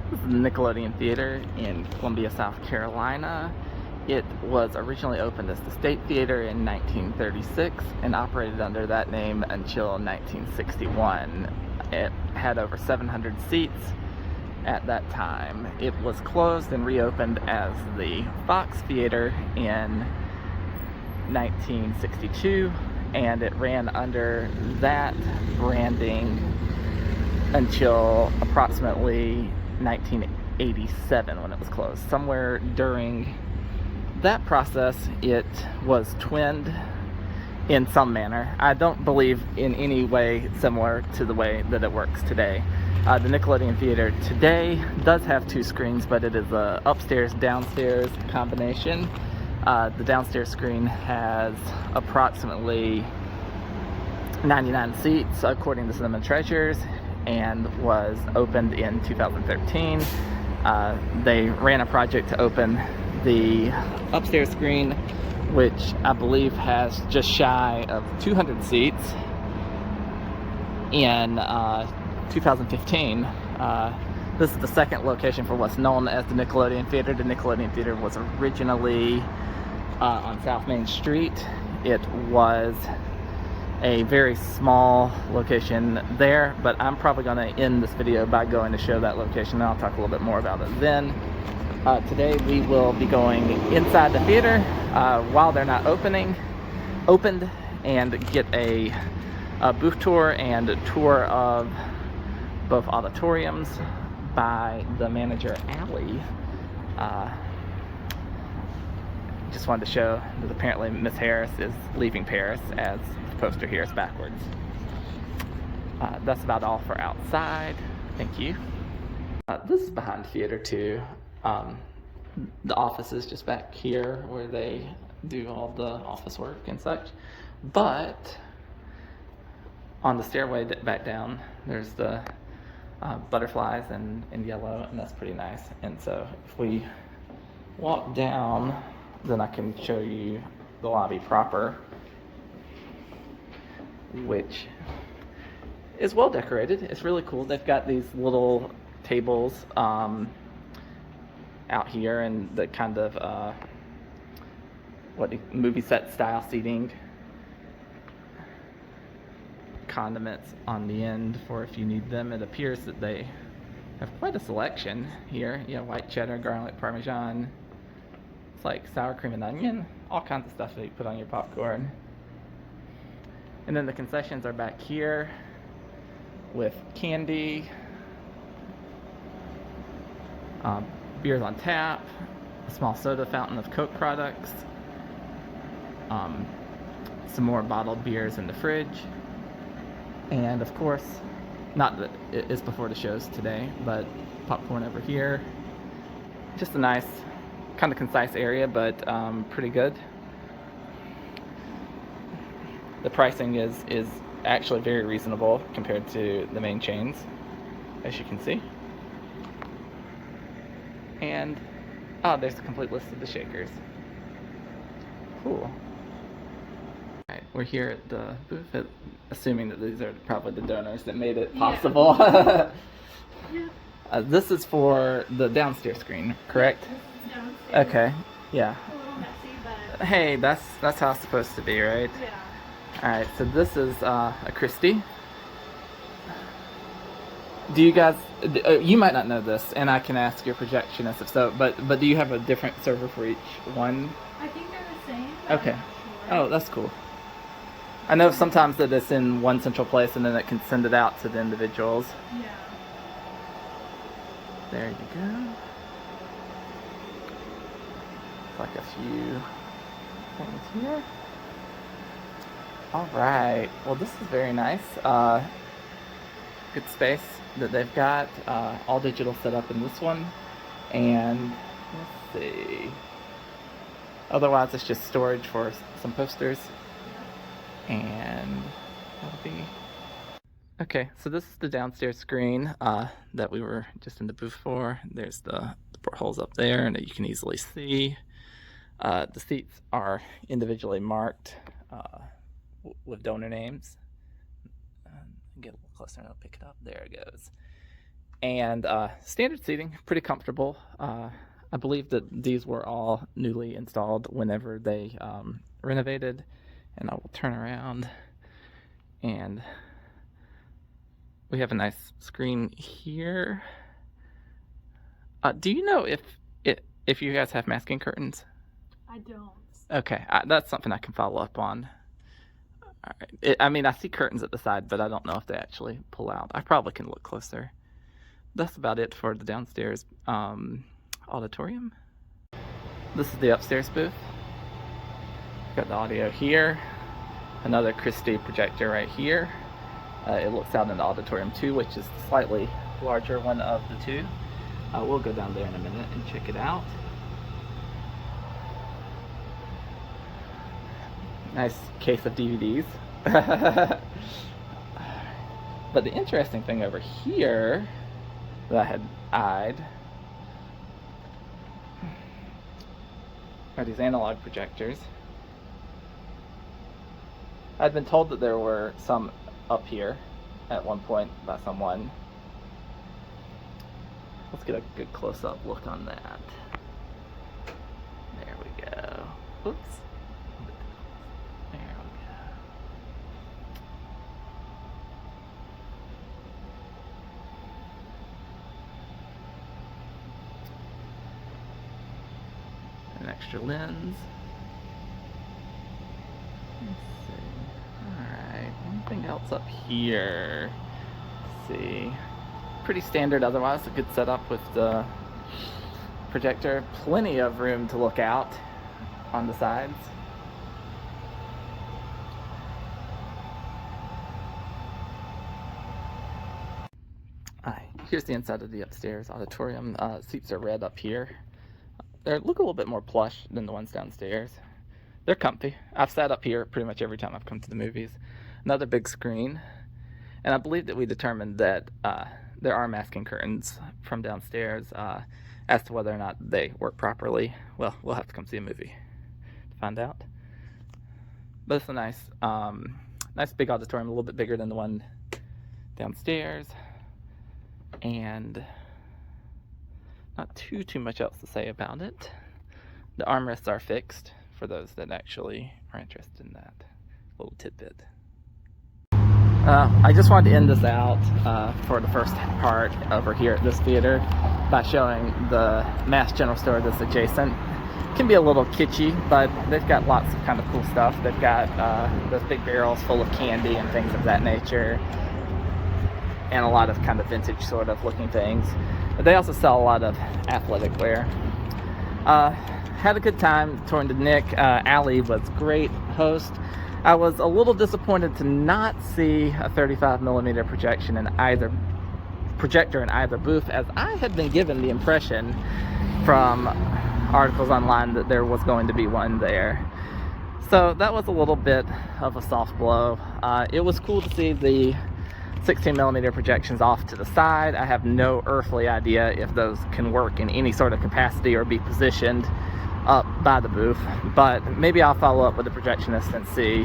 This is the Nickelodeon Theater in Columbia, South Carolina. It was originally opened as the State Theater in 1936 and operated under that name until 1961. It had over 700 seats at that time. It was closed and reopened as the Fox Theater in 1962, and it ran under that branding until approximately 1987 when it was closed. Somewhere during that process, it was twinned in some manner. I don't believe in any way similar to the way that it works today. The Nickelodeon Theater today does have two screens, but it is a upstairs-downstairs combination. The downstairs screen has approximately 99 seats, according to Cinema Treasures, and was opened in 2013. They ran a project to open the upstairs screen, which I believe has just shy of 200 seats, in 2015. This is the second location for what's known as the Nickelodeon Theater. The Nickelodeon Theater was originally on South Main Street. It was a very small location there, but I'm probably going to end this video by going to show that location, and I'll talk a little bit more about it then. Today we will be going inside the theater while they're not opened, and get a booth tour and a tour of both auditoriums by the manager, Allie. Just wanted to show that apparently Miss Harris is leaving Paris, as the poster here is backwards. That's about all for outside. Thank you. This is behind theater too. The office is just back here where they do all the office work and such. But on the stairway back down, there's the butterflies in yellow, and that's pretty nice. And so if we walk down, then I can show you the lobby proper, which is well decorated. It's really cool. They've got these little tables out here, and the kind of movie set style seating, condiments on the end for if you need them. It appears that they have quite a selection here. You know, white cheddar, garlic, parmesan. It's like sour cream and onion, all kinds of stuff that you put on your popcorn. And then the concessions are back here with candy, beers on tap, a small soda fountain of Coke products, some more bottled beers in the fridge, and of course, not that it is before the shows today, but popcorn over here. Just a nice, kind of concise area, but pretty good. The pricing is actually very reasonable compared to the main chains, as you can see. And there's a complete list of the shakers. Cool. Alright, we're here at the booth, assuming that these are probably the donors that made it possible. Yeah. This is for the downstairs screen, correct? Yeah, downstairs. Okay, yeah. A little messy, but hey, that's how it's supposed to be, right? Yeah. Alright, so this is a Christie. Do you guys, you might not know this, and I can ask your projectionist if so, but do you have a different server for each one? I think they're the same. Okay. Sure. Oh, that's cool. I know sometimes that it's in one central place and then it can send it out to the individuals. Yeah. There you go. Like a few things here. Alright, well this is very nice. Good space that they've got. All digital setup in this one. And let's see. Otherwise it's just storage for some posters. And that'll be... Okay, so this is the downstairs screen that we were just in the booth for. There's the portholes up there and that you can easily see. The seats are individually marked with donor names. Get a little closer and I'll pick it up. There it goes. And standard seating, pretty comfortable. I believe that these were all newly installed whenever they renovated. And I will turn around, and we have a nice screen here. Do you know if you guys have masking curtains? I don't. Okay, that's something I can follow up on. All right. I mean, I see curtains at the side, but I don't know if they actually pull out. I probably can look closer. That's about it for the downstairs auditorium. This is the upstairs booth. Got the audio here. Another Christie projector right here. It looks out in the auditorium too, which is the slightly larger one of the two. We'll go down there in a minute and check it out. Nice case of DVDs. But the interesting thing over here that I had eyed are these analog projectors. I'd been told that there were some up here at one point by someone. Let's get a good close-up look on that. There we go. Oops. There we go. An extra lens. Let's see. Alright, anything else up here? Let's see. Pretty standard otherwise, a good setup with the projector. Plenty of room to look out on the sides. Here's the inside of the upstairs auditorium. Seats are red up here. They look a little bit more plush than the ones downstairs. They're comfy. I've sat up here pretty much every time I've come to the movies. Another big screen. And I believe that we determined that there are masking curtains from downstairs. As to whether or not they work properly, well, we'll have to come see a movie to find out. But it's a nice big auditorium, a little bit bigger than the one downstairs. And not too much else to say about it. The armrests are fixed for those that actually are interested in that little tidbit. I just wanted to end this out for the first part over here at this theater by showing the Mass General Store that's adjacent. It can be a little kitschy, but they've got lots of kind of cool stuff. They've got those big barrels full of candy and things of that nature, and a lot of kind of vintage sort of looking things. But they also sell a lot of athletic wear. Had a good time touring to Nick. Allie was great host. I was a little disappointed to not see a 35mm projector in either booth, as I had been given the impression from articles online that there was going to be one there. So that was a little bit of a soft blow. It was cool to see the 16mm projections off to the side. I have no earthly idea if those can work in any sort of capacity or be positioned up by the booth, but maybe I'll follow up with the projectionist and see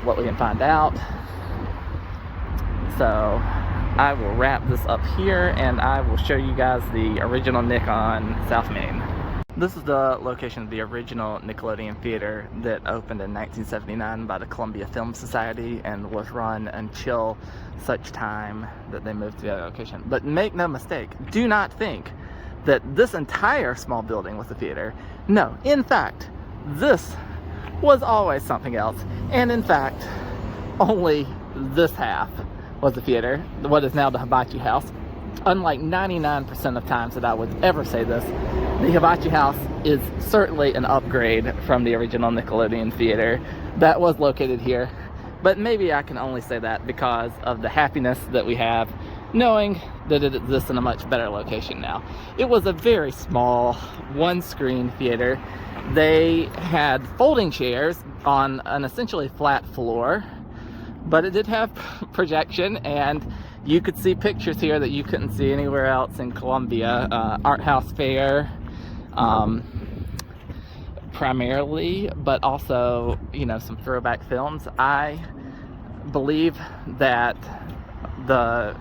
what we can find out. So I will wrap this up here, and I will show you guys the original Nick on South Main. This is the location of the original Nickelodeon Theater that opened in 1979 by the Columbia Film Society and was run until such time that they moved to the other location. But make no mistake, do not think that this entire small building was a theater. No, in fact, this was always something else. And in fact, only this half was the theater, what is now the Hibachi House. Unlike 99% of times that I would ever say this, the Hibachi House is certainly an upgrade from the original Nickelodeon Theater that was located here. But maybe I can only say that because of the happiness that we have knowing that it exists in a much better location now. It was a very small one-screen theater. They had folding chairs on an essentially flat floor, but it did have projection, and you could see pictures here that you couldn't see anywhere else in Columbia. Art House Fair, primarily, but also, you know, some throwback films. I believe that the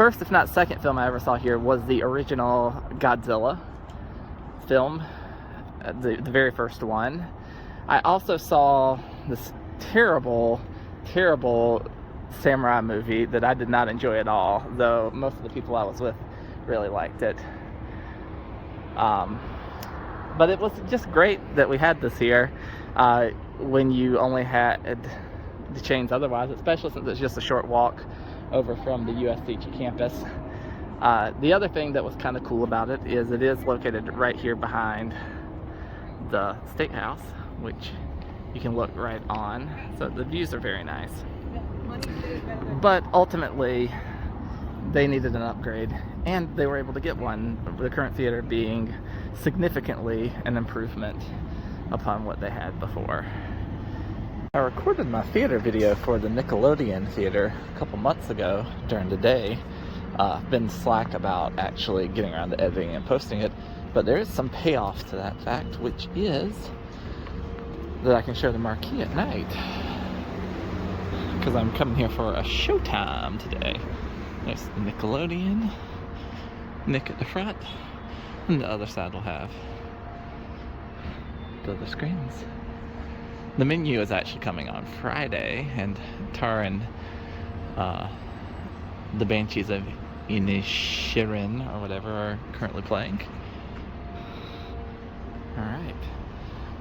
first, if not second film I ever saw here was the original Godzilla film, the very first one. I also saw this terrible samurai movie that I did not enjoy at all, though most of the people I was with really liked it. But it was just great that we had this here when you only had the chains otherwise, especially since it's just a short walk over from the USCG campus. The other thing that was kind of cool about it is located right here behind the State House, which you can look right on. So the views are very nice. But ultimately, they needed an upgrade, and they were able to get one, the current theater being significantly an improvement upon what they had before. I recorded my theater video for the Nickelodeon Theater a couple months ago during the day. Been slack about actually getting around to editing and posting it, but there is some payoff to that fact, which is that I can show the marquee at night, because I'm coming here for a showtime today. There's Nickelodeon, Nick at the front, and the other side will have the other screens. The menu is actually coming on Friday, and Tar and the Banshees of Inisherin, or whatever, are currently playing. Alright.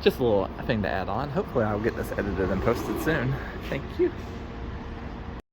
Just a little thing to add on. Hopefully I'll get this edited and posted soon. Thank you.